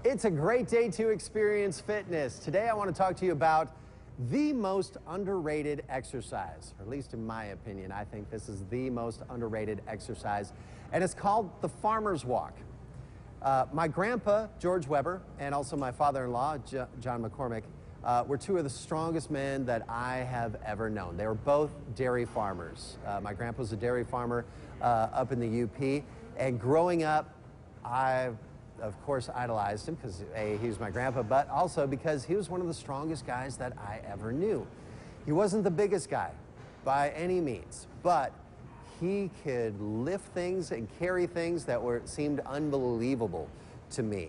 It's a great day to experience fitness. Today I want to talk to you about the most underrated exercise, or at least in my opinion. I think this is the most underrated exercise, and it's called the Farmer's Walk. My grandpa, George Weber, and also my father-in-law, John McCormick, were two of the strongest men that I have ever known. They were both dairy farmers. My grandpa was a dairy farmer up in the UP, and growing up, I of course idolized him because A, he was my grandpa, but also because he was one of the strongest guys that I ever knew. He wasn't the biggest guy by any means, but he could lift things and carry things that seemed unbelievable to me.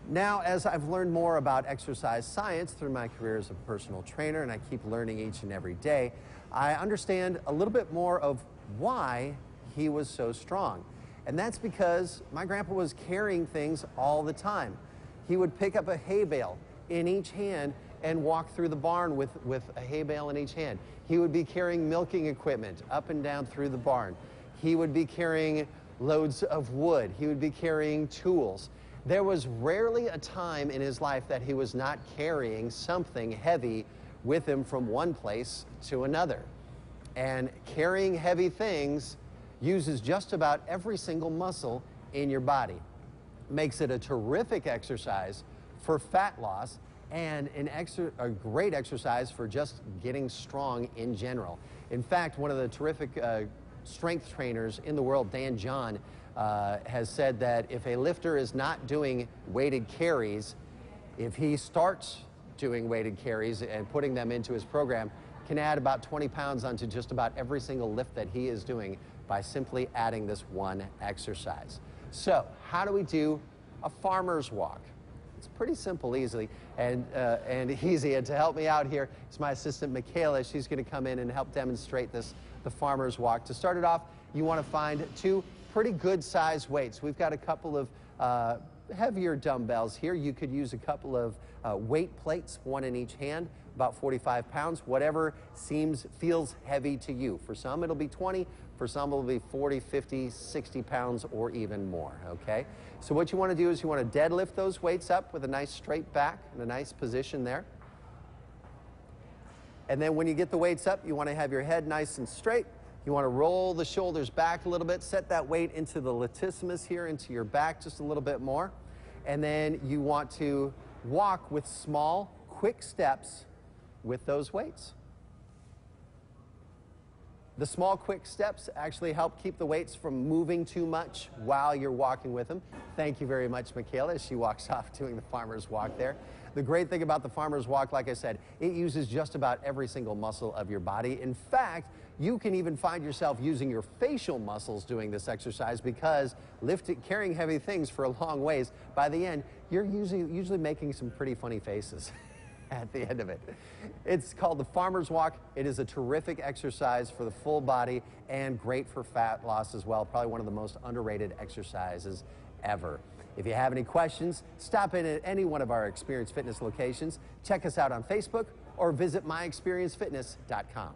Now, as I've learned more about exercise science through my career as a personal trainer, and I keep learning each and every day, I understand a little bit more of why he was so strong. And that's because my grandpa was carrying things all the time. He would pick up a hay bale in each hand and walk through the barn with a hay bale in each hand. He would be carrying milking equipment up and down through the barn. He would be carrying loads of wood. He would be carrying tools. There was rarely a time in his life that he was not carrying something heavy with him from one place to another. And carrying heavy things uses just about every single muscle in your body. Makes it a terrific exercise for fat loss and a great exercise for just getting strong in general. In fact, one of the terrific strength trainers in the world, Dan John, has said that if a lifter is not doing weighted carries, if he starts doing weighted carries and putting them into his program, can add about 20 pounds onto just about every single lift that he is doing by simply adding this one exercise. So, how do we do a farmer's walk? It's pretty simple, easy, and easy. And to help me out here is my assistant, Michaela. She's going to come in and help demonstrate the farmer's walk. To start it off, you want to find two pretty good size weights. We've got a couple of heavier dumbbells here. You could use a couple of weight plates, one in each hand, about 45 pounds, whatever feels heavy to you. For some, it'll be 20. For some, it'll be 40, 50, 60 pounds, or even more, okay? So what you want to do is you want to deadlift those weights up with a nice straight back and a nice position there. And then when you get the weights up, you want to have your head nice and straight. You want to roll the shoulders back a little bit, set that weight into the latissimus here, into your back just a little bit more. And then you want to walk with small, quick steps with those weights. The small, quick steps actually help keep the weights from moving too much while you're walking with them. Thank you very much, Michaela, as she walks off doing the farmer's walk there. The great thing about the farmer's walk, like I said, it uses just about every single muscle of your body. In fact, you can even find yourself using your facial muscles doing this exercise because carrying heavy things for a long ways, by the end, you're usually making some pretty funny faces at the end of it. It's called the Farmer's Walk. It is a terrific exercise for the full body and great for fat loss as well. Probably one of the most underrated exercises ever. If you have any questions, stop in at any one of our Experience Fitness locations. Check us out on Facebook or visit myexperiencefitness.com.